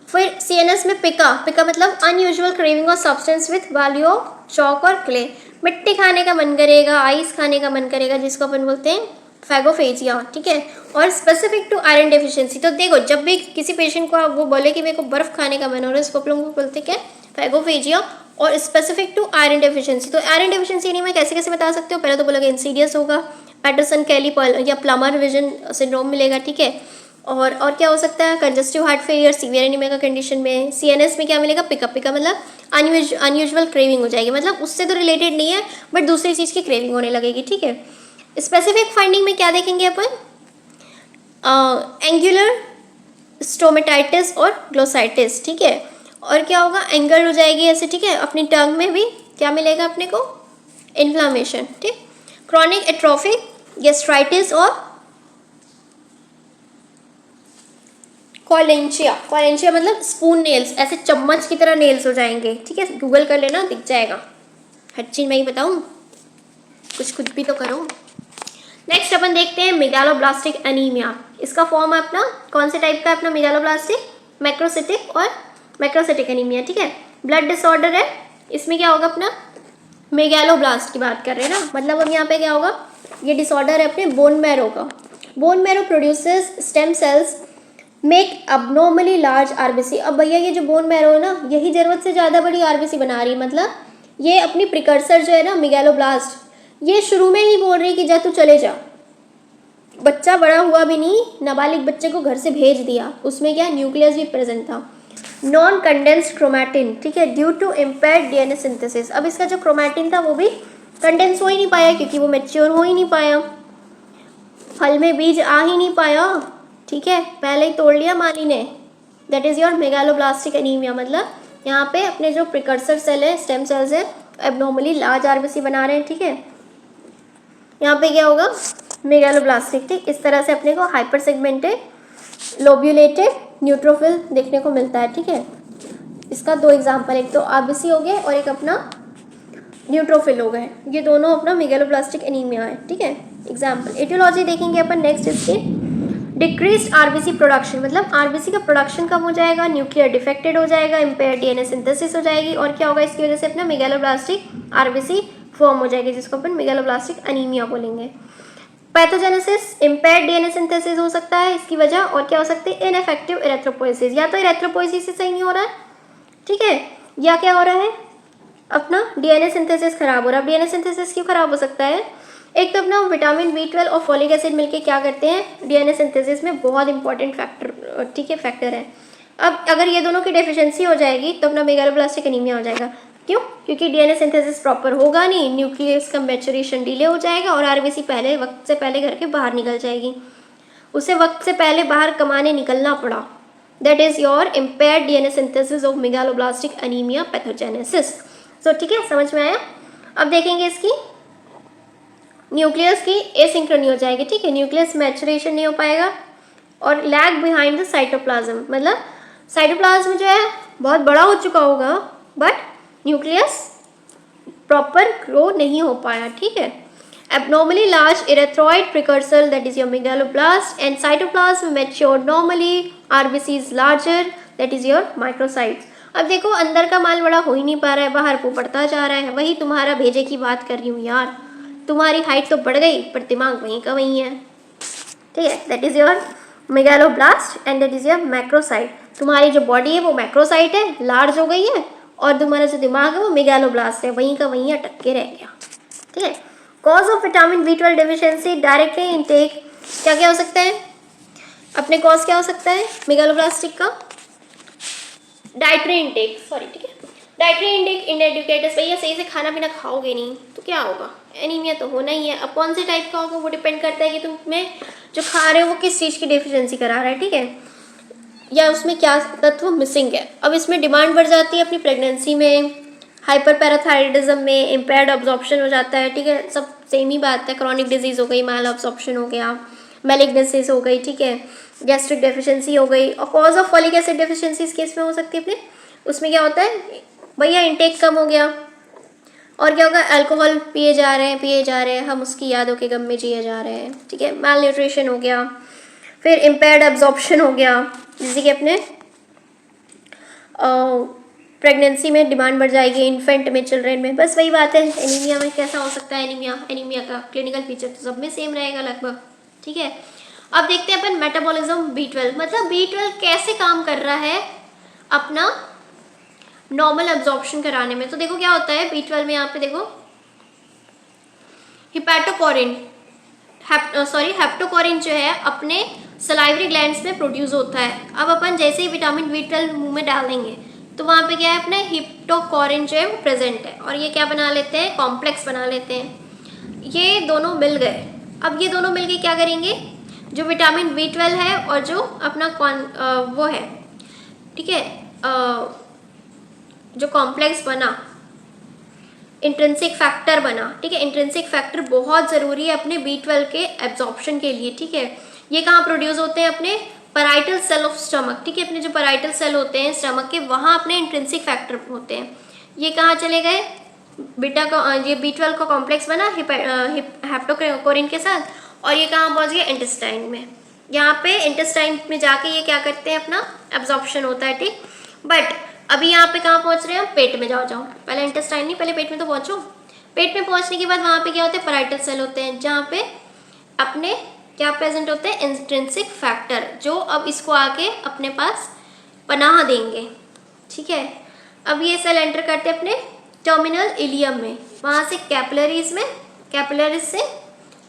फिर CNS में पिका मतलब unusual craving of substance with value of chalk और क्ले, मिट्टी खाने का मन करेगा, आइस खाने का मन करेगा, जिसको अपन बोलते हैं फैगोफेजिया, ठीक है। और स्पेसिफिक टू आयरन डेफिशिएंसी, तो देखो जब भी किसी पेशेंट को आप वो बोले कि मेरे को बर्फ खाने का मन हो रहा है, इसको अपन लोग बोलते हैं क्या, फैगोफेजिया, और स्पेसिफिक टू आयरन डेफिशिएंसी। तो आयरन डेफिशिएंसी एनीमिया कैसे कैसे बता सकते हो, पहले तो बोलोगे इंसीडियस होगा, पैटरसन केली या प्लमर विजन सिंड्रोम मिलेगा, ठीक है। और क्या हो सकता है, congestive heart failure severe anaemia का कंडीशन में। CNS में क्या मिलेगा, पिका मतलब अनयूजुअल क्रेविंग हो जाएगी, मतलब उससे तो रिलेटेड नहीं है बट दूसरी चीज़ की क्रेविंग होने लगेगी, ठीक है। स्पेसिफिक फाइंडिंग में क्या देखेंगे अपन, एंगुलर स्टोमेटाइटिस और ग्लोसाइटिस, ठीक है। और क्या होगा, एंगल हो जाएगी ऐसे, ठीक है। अपनी टंग में भी क्या मिलेगा अपने को, इन्फ्लामेशन, ठीक। क्रॉनिक एट्रोफिक गैस्ट्राइटिस और कॉलेंशिया मतलब स्पून नेल्स, ऐसे चम्मच की तरह नेल्स हो जाएंगे, ठीक है। गूगल कर लेना, दिख जाएगा, हर चीज़ मैं ही बताऊँ, कुछ खुद भी तो करो। नेक्स्ट अपन देखते हैं मेगालोब्लास्टिक एनीमिया। इसका फॉर्म है अपना, कौन से टाइप का है अपना, मेगालोब्लास्टिक, मैक्रोसिटिक और मैक्रोसिटिक एनीमिया, ठीक है। ब्लड डिसऑर्डर है, इसमें क्या होगा अपना, मेगालोब्लास्ट की बात कर रहे हैं ना, मतलब अब यहाँ पे क्या होगा, ये डिसऑर्डर है अपने बोन मैरो का। Bone marrow produces stem cells make abnormally large RBC। अब भैया ये जो बोन मैरो है ना, यही ज़रूरत से ज़्यादा बड़ी RBC बना रही है, मतलब ये अपनी प्रिकर्सर जो है ना मेगालोब्लास्ट, ये शुरू में ही बोल रही कि जा तू चले जा। बच्चा बड़ा हुआ भी नहीं, नाबालिग बच्चे को घर से भेज दिया। उसमें क्या न्यूक्लियस भी प्रेजेंट था। नॉन कंडेंस्ड क्रोमैटिन, ठीक है, due to impaired DNA synthesis. अब इसका जो क्रोमैटिन था वो भी कंडेंस हो ही नहीं पाया क्योंकि वो मैच्योर हो ही नहीं पाया, फल में बीज आ ही नहीं पाया, ठीक है, पहले ही तोड़ लिया माली ने। That is your megaloblastic anaemia. मतलब यहाँ पे अपने जो प्रिकर्सर सेल है, स्टेम सेल्स है, एबनॉर्मली लार्ज आरबीसी बना रहे हैं, ठीक है। यहाँ पे क्या होगा, मेगालोब्लास्टिक, ठीक। इस तरह से अपने को हाइपर सेगमेंटेड लोब्यूलेटेड न्यूट्रोफिल देखने को मिलता है, ठीक है। इसका दो एग्जाम्पल, एक तो आरबीसी हो गए और एक अपना न्यूट्रोफिल हो गए। ये दोनों अपना मेगालोब्लास्टिक एनीमिया है, ठीक है। एग्जाम्पल एटियोलॉजी देखेंगे अपन नेक्स्ट इसके। डिक्रीज्ड आरबीसी प्रोडक्शन, मतलब आरबीसी का प्रोडक्शन कम हो जाएगा, न्यूक्लियर डिफेक्टेड हो जाएगा, इम्पेयर्ड डीएनए सिंथेसिस हो जाएगी, और क्या होगा इसकी वजह से अपना मेगालोब्लास्टिक आरबीसी फॉर्म हो जाएगी, जिसको अपन मेगालोब्लास्टिक एनीमिया बोलेंगे। पैथोजेनेसिस, इम्पेयर्ड डीएनए सिंथेसिस हो सकता है इसकी वजह, और क्या हो सकती है, इनएफेक्टिव इरेथ्रोपोइसिस, या तो इरेथ्रोपोइसिस से सही नहीं हो रहा है, ठीक है, या क्या हो रहा है, अपना डीएनए सिंथेसिस खराब हो रहा है। अब डीएनए सिंथेसिस क्यों खराब हो सकता है, एक तो अपना विटामिन B12 और फॉलिक एसिड मिलके क्या करते हैं, डीएनए सिंथेसिस में बहुत इंपॉर्टेंट फैक्टर, ठीक है, फैक्टर है। अब अगर ये दोनों की डेफिशिएंसी हो जाएगी तो अपना मेगालोब्लास्टिक एनीमिया हो जाएगा। क्यों, क्योंकि डीएनए सिंथेसिस प्रॉपर होगा नहीं, न्यूक्लियस का मैच्योरेशन डिले हो जाएगा और आरबीसी पहले वक्त से पहले घर के बाहर निकल जाएगी, उसे वक्त से पहले बाहर कमाने निकलना पड़ा। That is your impaired DNA synthesis of megaloblastic anaemia pathogenesis. So ठीक है, समझ में आया। अब देखेंगे इसकी न्यूक्लियस की एसिंक्रोनी हो जाएगी, ठीक है, न्यूक्लियस मैचुरेशन नहीं हो पाएगा और लैग बिहाइंड द साइटोप्लाज्म, मतलब साइटोप्लाज्म जो है बहुत बड़ा हो चुका होगा बट न्यूक्लियस प्रॉपर ग्रो नहीं हो पाया, ठीक है। abnormally large erythroid precursor, that is your megaloblast, and cytoplasm matured normally, RBC is larger, that is your microcytes। अब देखो अंदर का माल बड़ा हो ही नहीं पा रहा है, बाहर को बढ़ता जा रहा है। वही तुम्हारा भेजे की बात कर रही हूँ यार, तुम्हारी हाइट तो बढ़ गई पर दिमाग वहीं का वहीं है, ठीक है। That is your megaloblast and that is your macrocyte. तुम्हारी जो बॉडी है वो मैक्रोसाइट है, लार्ज हो गई है, और तुम्हारा जो दिमाग है वो मेगालोब्लास्ट है, वहीं का वहीं अटक के रह गया, ठीक है। Cause of vitamin B12 deficiency, directly intake, क्या क्या हो सकता है अपने कॉज, क्या हो सकता है मेगालोब्लास्टिक का, डाइटरी इनटेक, सॉरी, ठीक है, डाइटरी इनटेक इनएडुकेटस। भैया सही से खाना पीना खाओगे नहीं तो क्या होगा, एनीमिया तो होना ही है। अब कौन से टाइप का होगा वो डिपेंड करता है कि तुम्हें जो खा रहे हो वो किस चीज़ की डेफिशिएंसी करा रहा है, ठीक है, या उसमें क्या तत्व मिसिंग है। अब इसमें डिमांड बढ़ जाती है अपनी प्रेगनेंसी में, हाइपर पैराथायरिडिज्म में इम्पेयर्ड अब्जॉर्प्शन हो जाता है, ठीक है, सब सेम ही बात है। क्रॉनिक डिजीज़ हो गई, माल अब्जॉर्प्शन हो गया, मैलिग्नेंसीज हो गई, ठीक है, गैस्ट्रिक डेफिशिएंसी हो गई। और cause of folic acid deficiency इस केस में हो सकती है अपने, उसमें क्या होता है भैया, इनटेक कम हो गया, और क्या होगा, अल्कोहल पिए जा रहे हैं, हम उसकी यादों के गम में जिए जा रहे हैं, ठीक है, माल न्यूट्रिशन हो गया, फिर इम्पेयर्ड एब्जॉर्प्शन हो गया, जैसे कि अपने प्रेगनेंसी में डिमांड बढ़ जाएगी, इन्फेंट में, चिल्ड्रेन में, बस वही बात है। एनीमिया में कैसा हो सकता है, एनीमिया का क्लिनिकल फीचर तो सब में सेम रहेगा लगभग, ठीक है। अब देखते हैं अपन मेटाबॉलिज्म B12, मतलब B12 कैसे काम कर रहा है अपना नॉर्मल एब्जॉर्प्शन कराने में। तो देखो क्या होता है B12 में, यहाँ पे देखो हेप्टोकोरिन जो है अपने सलाइवरी ग्लैंड्स में प्रोड्यूस होता है। अब अपन जैसे ही विटामिन B12 मुंह में डालेंगे तो वहाँ पे क्या है, अपने हिप्टोकोरिन जो है वो प्रेजेंट है, और ये क्या बना लेते हैं, कॉम्प्लेक्स बना लेते हैं। ये दोनों मिल गए, अब ये दोनों मिल के क्या करेंगे, जो विटामिन B12 है और जो अपना वो है, ठीक है, जो कॉम्प्लेक्स बना, इंट्रिंसिक फैक्टर बना, ठीक है, इंट्रिंसिक फैक्टर बहुत ज़रूरी है अपने B12 के एब्जॉर्प्शन के लिए, ठीक है। ये कहाँ प्रोड्यूस होते हैं, अपने पैराइटल सेल ऑफ स्टमक, ठीक है, अपने जो पैराइटल सेल होते हैं स्टमक के, वहाँ अपने इंट्रिंसिक फैक्टर होते हैं। ये कहाँ चले गए, बीटा का, ये B12 का कॉम्प्लेक्स बना हेप्टोकोरिन के साथ, और ये कहाँ पहुँच गया, इंटेस्टाइन में। यहाँ पे इंटेस्टाइन में जाके ये क्या करते हैं, अपना एब्जॉर्प्शन होता है, ठीक। बट अभी यहाँ पे कहाँ पहुँच रहे हैं, पेट में जाओ, पहले इंटेस्टाइन नहीं, पहले पेट में तो पहुँचो। पेट में पहुँचने के बाद वहाँ पे क्या होते हैं, पैराइटल सेल होते हैं, जहाँ पे अपने क्या प्रेजेंट होते हैं, इंट्रिंसिक फैक्टर, जो अब इसको आके अपने पास पनाह देंगे, ठीक है। अब ये सेल एंटर करते हैं अपने टर्मिनल इलियम में, वहाँ से कैपिलरीज में, कैपिलरीज से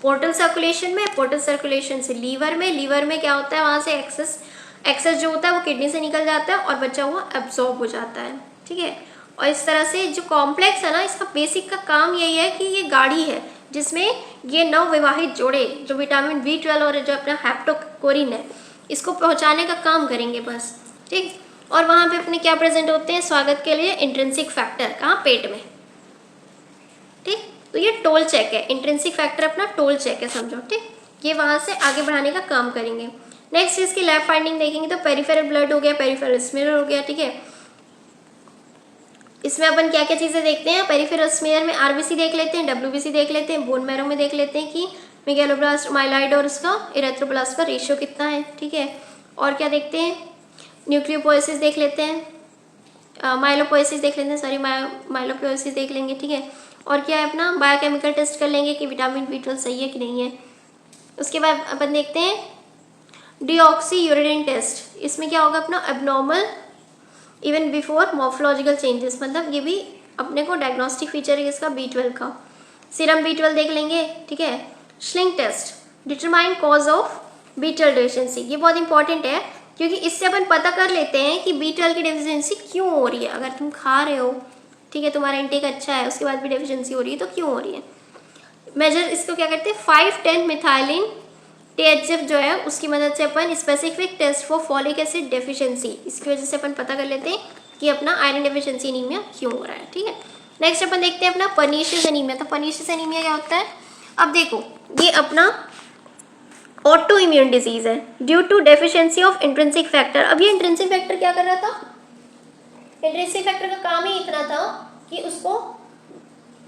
पोर्टल सर्कुलेशन में, पोर्टल सर्कुलेशन से लीवर में, लीवर में क्या होता है वहाँ से एक्सेस जो होता है वो किडनी से निकल जाता है और बचा हुआ एब्जॉर्ब हो जाता है, ठीक है। और इस तरह से जो कॉम्प्लेक्स है ना, इसका बेसिक का काम यही है कि ये गाड़ी है जिसमें ये नवविवाहित जोड़े जो विटामिन B12 और जो अपना हेप्टोकोरिन है इसको पहुंचाने का काम करेंगे बस, ठीक। और वहाँ पे अपने क्या प्रेजेंट होते हैं स्वागत के लिए, इंट्रिंसिक फैक्टर, कहाँ, पेट में, ठीक। तो ये टोल चेक है, इंट्रिंसिक फैक्टर अपना टोल चेक है समझो, ठीक। ये वहाँ से आगे बढ़ाने का काम करेंगे। नेक्स्ट इसकी लैब फाइंडिंग देखेंगे तो पेरिफेरल ब्लड हो गया, पेरिफेरल स्मीयर हो गया, ठीक है। इसमें अपन क्या क्या चीज़ें देखते हैं, पेरिफेरल स्मीयर में RBC देख लेते हैं, WBC देख लेते हैं, बोन मैरो में देख लेते हैं कि मेगालोब्लास्ट, माइलॉइड और उसका इरेथ्रोब्लास्ट का रेशियो कितना है, ठीक है। और क्या देखते हैं, न्यूक्लियोपोएसिस देख लेते हैं, माइलोपोएसिस देख लेते हैं, सॉरी माइलोपोएसिस देख लेंगे, ठीक है। और क्या है अपना बायोकेमिकल टेस्ट कर लेंगे कि विटामिन B12 सही है कि नहीं है। उसके बाद अपन देखते हैं डीऑक्सी यूरिन टेस्ट, इसमें क्या होगा अपना abnormal even before morphological changes, मतलब ये भी अपने को डायग्नोस्टिक फीचर है इसका B12 का। सीरम B12 देख लेंगे, ठीक है। Schilling test, determine cause of B12 deficiency, ये बहुत इंपॉर्टेंट है क्योंकि इससे अपन पता कर लेते हैं कि B12 की डेफिशिएंसी क्यों हो रही है। अगर तुम खा रहे हो, ठीक है, तुम्हारा इंटेक अच्छा है, उसके बाद भी डेफिशिएंसी हो रही है तो क्यों हो रही है। मेजर इसको क्या करते हैं 5-10 मिथाइलिन THF जो है उसकी मदद से अपन specific test for folic acid deficiency, इसकी वजह से अपन पता कर लेते हैं कि अपना आयरन डेफिशिएंसी एनीमिया क्यों हो रहा है, ठीक है। नेक्स्ट अपन देखते हैं अपना पर्नीशियस एनीमिया। तो पर्नीशियस एनीमिया क्या होता है, अब देखो ये अपना ऑटो इम्यून डिजीज है due to deficiency of intrinsic factor. अब ये इंट्रिंसिक फैक्टर क्या कर रहा था, इंट्रिंसिक फैक्टर का काम ही इतना था कि उसको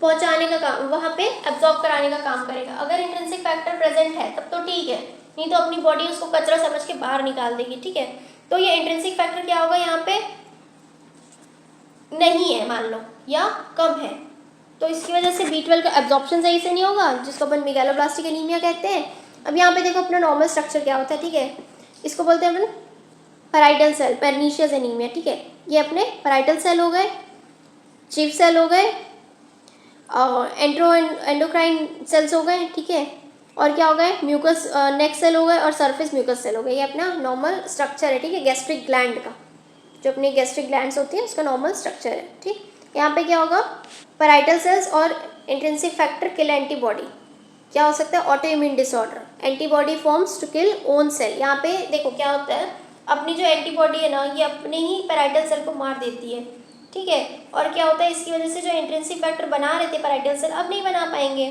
पहुंचाने का काम, वहाँ पे एब्जॉर्ब कराने का काम करेगा। अगर इंट्रिंसिक फैक्टर प्रेजेंट है तब तो ठीक है, नहीं तो अपनी बॉडी उसको कचरा समझ के बाहर निकाल देगी, ठीक है। तो ये इंट्रिंसिक फैक्टर क्या होगा यहाँ पे नहीं है मान लो या कम है, तो इसकी वजह से B12 का एब्जॉर्प्शन सही से नहीं होगा जिसको अपन मेगालोब्लास्टिक एनीमिया कहते हैं। अब यहाँ पे देखो अपना नॉर्मल स्ट्रक्चर क्या होता है, ठीक है, इसको बोलते हैं अपन पैराइटल सेल, पर्नीशियस एनीमिया, ठीक है। ये अपने पैराइटल सेल हो गए, चीफ सेल हो गए, एंडोक्राइन सेल्स हो गए, ठीक है। और क्या हो गए, म्यूकस नेक सेल हो गए और सरफेस म्यूकस सेल हो गए। ये अपना नॉर्मल स्ट्रक्चर है, ठीक है, गैस्ट्रिक ग्लैंड का, जो अपनी गैस्ट्रिक ग्लैंड्स होती है उसका नॉर्मल स्ट्रक्चर है, ठीक। यहाँ पे क्या होगा, पैराइटल सेल्स और इंट्रिंसिक फैक्टर किल एंटीबॉडी, क्या हो सकता है auto immune disorder, antibody forms to kill own cell. यहाँ पे देखो क्या होता है, अपनी जो एंटीबॉडी है ना ये अपने ही पैराइटल सेल को मार देती है, ठीक है। और क्या होता है इसकी वजह से जो इंट्रिंसिक फैक्टर बना रहे थे पैराइटल सेल अब नहीं बना पाएंगे,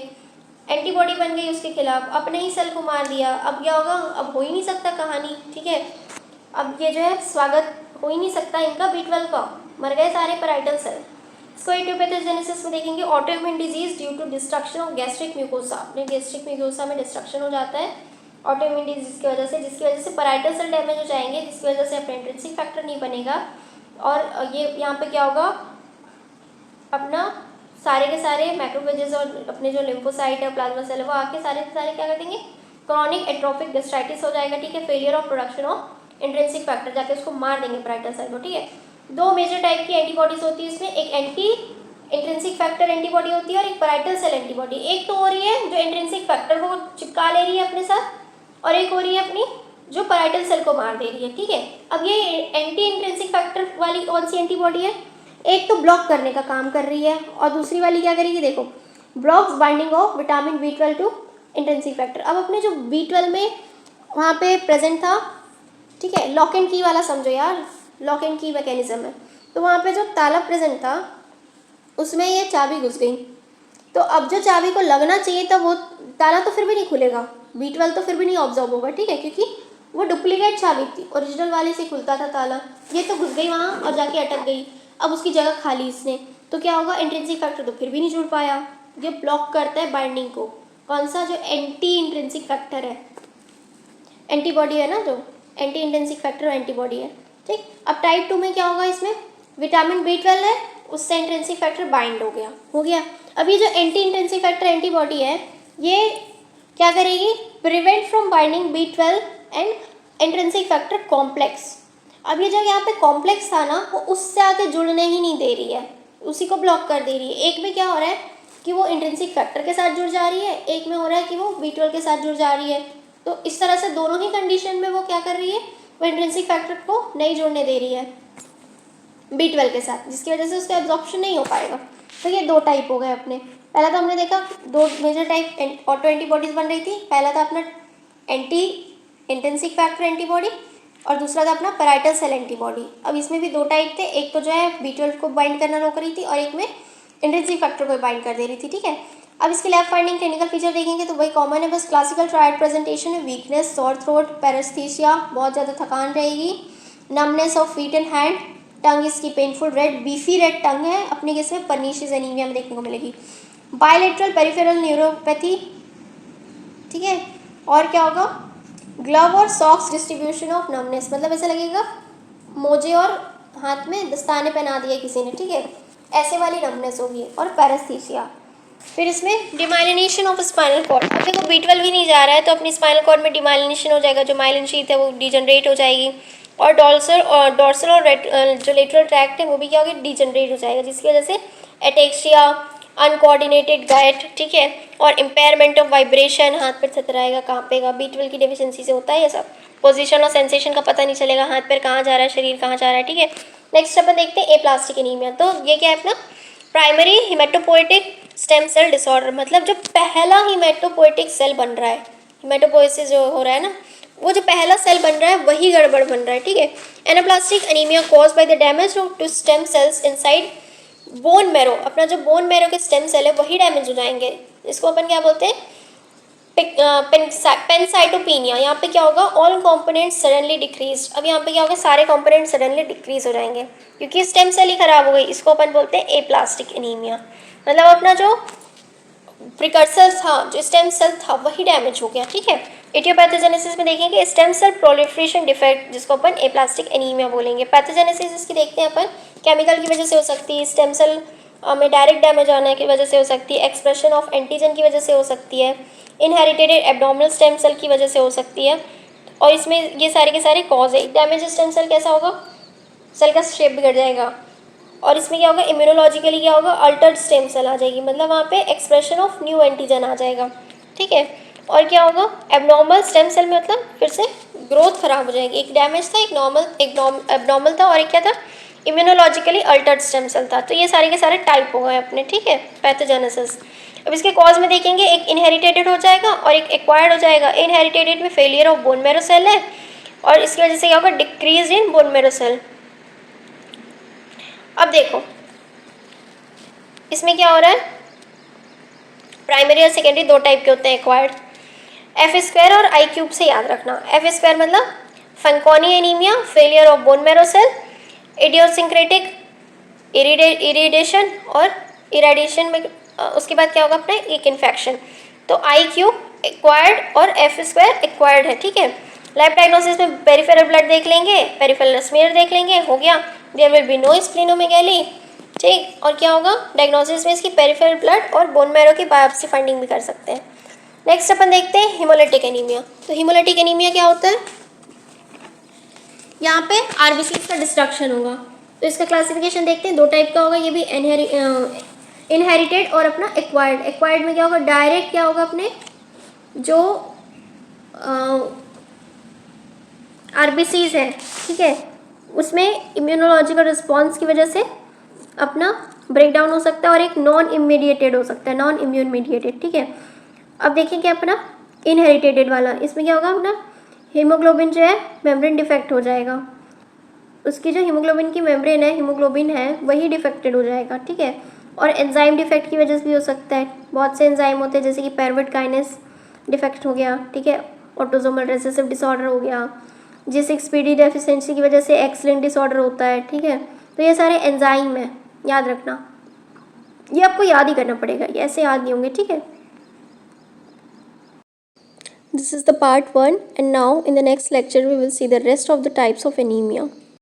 एंटीबॉडी बन गई उसके खिलाफ, अपने ही सेल को मार दिया। अब क्या होगा, अब हो ही नहीं सकता कहानी, ठीक है। अब ये जो है स्वागत हो ही नहीं सकता इनका B12 का, मर गए सारे पैराइटल सेल। इसको एटियोपैथोजेनेसिस में देखेंगे, auto immune disease due to destruction of gastric mucosa, अपने गैस्ट्रिक म्यूकोसा में डिस्ट्रक्शन हो जाता है ऑटो इम्यून डिजीज की वजह से, जिसकी वजह से पैराइटल सेल डैमेज हो जाएंगे, जिसकी वजह से अपना इंट्रिंसिक फैक्टर नहीं बनेगा। और ये यहाँ पे क्या होगा, अपना सारे के सारे मैक्रोफेजेस और अपने जो लिम्फोसाइट है प्लाज्मा सेल है वो आके सारे के सारे क्या कर देंगे, क्रॉनिक एट्रोफिक गैस्ट्राइटिस हो जाएगा, ठीक है, failure of production of intrinsic factor, जाके उसको मार देंगे पैराइटल सेल को, ठीक है। दो मेजर टाइप की एंटीबॉडीज होती है इसमें, एक एंटी इंट्रिंसिक फैक्टर एंटीबॉडी होती है और एक पैराइटल सेल एंटीबॉडी। एक तो हो रही है जो इंट्रिंसिक फैक्टर को चिपका ले रही है अपने साथ, और एक हो रही है अपनी जो पैराइटल सेल को मार दे रही है, ठीक है। अब ये एंटी इंट्रिंसिक फैक्टर वाली कौन सी एंटीबॉडी है, एक तो ब्लॉक करने का काम कर रही है और दूसरी वाली क्या करेगी, देखो blocks binding of vitamin B12 to intrinsic factor. अब अपने जो B12 में वहाँ पे प्रेजेंट था, ठीक है, लॉक एंड की वाला समझो यार, लॉक एंड की मैकेनिज्म है, तो वहाँ पे जो ताला प्रेजेंट था उसमें ये चाबी घुस गई, तो अब जो चाबी को लगना चाहिए था वो ताला तो फिर भी नहीं खुलेगा, B12 तो फिर भी नहीं ऑब्जॉर्व होगा, ठीक है, क्योंकि वो डुप्लीकेट चाबी थी, ओरिजिनल वाले से खुलता था ताला, ये तो घुस गई वहाँ और जाके अटक गई, अब उसकी जगह खा ली इसने, तो क्या होगा, इंट्रिंसिक फैक्टर तो फिर भी नहीं जुड़ पाया, ये ब्लॉक करता है बाइंडिंग को, कौन सा, जो एंटी इंट्रिंसिक फैक्टर है, एंटीबॉडी है ना, जो एंटी इंट्रिंसिक फैक्टर एंटीबॉडी है, ठीक। अब टाइप 2 में क्या होगा, इसमें विटामिन B12 है, उससे इंट्रिंसिक फैक्टर बाइंड हो गया। अब ये जो एंटी इंट्रिंसिक फैक्टर एंटीबॉडी है ये क्या करेगी, prevent from binding B12 and intrinsic factor complex. अब ये जो यहाँ पे कॉम्प्लेक्स था ना वो उससे आके जुड़ने ही नहीं दे रही है, उसी को ब्लॉक कर दे रही है। एक में क्या हो रहा है कि वो इंट्रिंसिक फैक्टर के साथ जुड़ जा रही है, एक में हो रहा है कि वो B12 के साथ जुड़ जा रही है। तो इस तरह से दोनों ही कंडीशन में वो क्या कर रही है, वो इंट्रिंसिक फैक्टर को नहीं जोड़ने दे रही है B12 के साथ, जिसकी वजह से उसका एब्जॉर्प्शन नहीं हो पाएगा। तो ये दो टाइप हो गए अपने। पहला तो हमने देखा दो मेजर टाइप ऑटो एंटीबॉडीज बन रही थी। पहला था अपना एंटी इंट्रिंसिक फैक्टर एंटीबॉडी और दूसरा था अपना पैराइटल सेल एंटीबॉडी। अब इसमें भी दो टाइप थे, एक तो जो है B12 को बाइंड करना रोक रही थी और एक में इंट्रिंसिक फैक्टर को बाइंड कर दे रही थी, ठीक है। अब इसके लैब फाइंडिंग क्लिनिकल फीचर देखेंगे तो वही कॉमन है, बस क्लासिकल ट्रायड प्रेजेंटेशन है, वीकनेस, सॉर थ्रोट, पैरेस्थीसिया, बहुत ज़्यादा थकान रहेगी, numbness of feet and hand, tongue इसकी painful red beefy red tongue है अपने किस में पर्नीशियस एनीमिया में देखने को मिलेगी, बायलेटरल पेरिफेरल न्यूरोपैथी, ठीक है। और क्या होगा, ग्लव और सॉक्स डिस्ट्रीब्यूशन ऑफ नमनेस, मतलब ऐसा लगेगा मोजे और हाथ में दस्ताने पहना दिए किसी ने, ठीक है, ऐसे वाली नमनेस होगी। और पैरेस्थीसिया। फिर इसमें डिमाइलिनेशन ऑफ स्पाइनल कॉर्ड, अब देखो B12 भी नहीं जा रहा है तो अपनी स्पाइनल कॉर्ड में डिमाइलिनेशन हो जाएगा, जो माइलिन शीथ है वो डिजनरेट हो जाएगी और डॉर्सल और जो लेटरल ट्रैक्ट है वो भी क्या होगी, डिजनरेट हो जाएगा, जिसकी वजह से एटेक्सिया, अनकोऑर्डिनेटेड गाइट, ठीक है, और इम्पेयरमेंट ऑफ वाइब्रेशन, हाथ पैर थरथराएगा, कांपेगा, B12 की डेफिशिएंसी से होता है ये सब। पोजीशन और सेंसेशन का पता नहीं चलेगा, हाथ पैर कहाँ जा रहा है, शरीर कहाँ जा रहा है, ठीक है। नेक्स्ट अपन देखते हैं एप्लास्टिक एनीमिया। तो ये क्या है अपना primary haematopoietic stem cell disorder, मतलब जो पहला हिमेटोपोइटिक सेल बन रहा है, हिमेटोपोइसिस जो हो रहा है ना, वो जो पहला सेल बन रहा है वही गड़बड़ बन रहा है, ठीक है। Anaplastic anaemia cause by the damage to stem cells inside bone marrow, अपना जो बोन मैरो के स्टेम सेल है वही डैमेज हो जाएंगे। इसको अपन क्या बोलते हैं, पेनसाइटोपिनिया। यहाँ पे क्या होगा, ऑल कंपोनेंट्स सडनली डिक्रीज। अब यहाँ पे क्या होगा, सारे कंपोनेंट सडनली डिक्रीज हो जाएंगे क्योंकि स्टेम सेल ही खराब हो गई। इसको अपन बोलते हैं एप्लास्टिक एनीमिया, मतलब अपना जो प्रिकर्सर था, जो स्टेम सेल था वही डैमेज हो गया, ठीक है। एटियोपैथोजेनेसिस में देखेंगे स्टेम सेल प्रोलिफरेशन डिफेक्ट, जिसको अपन एप्लास्टिक एनीमिया बोलेंगे। पैथोजेनेसिस इसकी देखते हैं अपन, केमिकल की वजह से हो सकती है, स्टेम सेल में डायरेक्ट डैमेज आने की वजह से हो सकती है, एक्सप्रेशन ऑफ एंटीजन की वजह से हो सकती है, इनहेरिटेड एब्डोमिनल स्टेम सेल की वजह से हो सकती है। और इसमें ये सारे के सारे कॉज है। डैमेज स्टेम सेल कैसा होगा, सेल का शेप बिगड़ जाएगा। और इसमें क्या होगा, इम्यूनोलॉजिकली क्या होगा, अल्टर्ड स्टेम सेल आ जाएगी, मतलब वहाँ पे एक्सप्रेशन ऑफ न्यू एंटीजन आ जाएगा, ठीक है। और क्या होगा, एबनॉर्मल स्टेम सेल में मतलब फिर से ग्रोथ खराब हो जाएगी। एक डैमेज था, एक एबनॉर्मल था और एक क्या था, इम्यूनोलॉजिकली अल्टर्ड स्टेम सेल था। तो ये सारे के सारे टाइप हो गए अपने, ठीक है, पैथोजेनेसिस। अब इसके कॉज में देखेंगे, एक इनहेरिटेड हो जाएगा और एक एक्वायर्ड हो जाएगा। इनहेरिटेड में failure of bone marrow cell है और इसकी वजह से क्या होगा, decrease in bone marrow cell. अब देखो इसमें क्या हो रहा है, प्राइमरी और सेकेंडरी दो टाइप के होते हैं एक्वायर्ड, F² और I³ से याद रखना। F² मतलब Fanconi anaemia, failure of bone marrow cell, idiosyncratic irradiation और इराडिएशन में उसके बाद क्या होगा अपना एक इन्फेक्शन। तो I³ एक्वायर्ड और F² एक्वायर्ड है, ठीक है। लैब डायग्नोसिस में पेरिफेरल ब्लड देख लेंगे, पेरिफेरल स्मीयर देख लेंगे, हो गया, there will be no splenomegaly, ठीक। और क्या होगा डायग्नोसिस में इसकी पेरिफेरल ब्लड और बोन मैरो की बायोप्सी फाइंडिंग भी कर सकते हैं। नेक्स्ट अपन देखते हैं हिमोलिटिक एनीमिया। तो हिमोलिटिक एनीमिया क्या होता है, यहाँ पे RBCs का डिस्ट्रक्शन होगा। तो इसका क्लासिफिकेशन देखते हैं, दो टाइप का होगा, ये भी इनहेरिटेड और अपना एक्वायर्ड। एक्वायर्ड में क्या होगा, डायरेक्ट क्या होगा अपने जो RBCs है, ठीक है, उसमें इम्यूनोलॉजिकल रिस्पॉन्स की वजह से अपना ब्रेकडाउन हो सकता है और एक नॉन इमीडिएटेड हो सकता है, नॉन इम्यून मीडिएटेड, ठीक है। अब देखिए क्या अपना इनहेरिटेड वाला, इसमें क्या होगा अपना हीमोग्लोबिन जो है मेम्ब्रेन डिफेक्ट हो जाएगा, उसकी जो हीमोग्लोबिन की मेम्ब्रेन है, हीमोग्लोबिन है वही डिफेक्टेड हो जाएगा, ठीक है। और एंजाइम डिफेक्ट की वजह से भी हो सकता है, बहुत से एंजाइम होते हैं जैसे कि पायरुवेट काइनेस डिफेक्ट हो गया, ठीक है, ऑटोसोमल रिसेसिव डिसऑर्डर हो गया, G6PD डेफिशिएंसी की वजह से एक्स लिंक्ड डिसऑर्डर होता है, ठीक है। तो ये सारे एंजाइम है, याद रखना, ये आपको याद ही करना पड़ेगा, ये ऐसे याद नहीं होंगे, ठीक है। This is the part 1 and now in the next lecture we will see the rest of the types of anemia.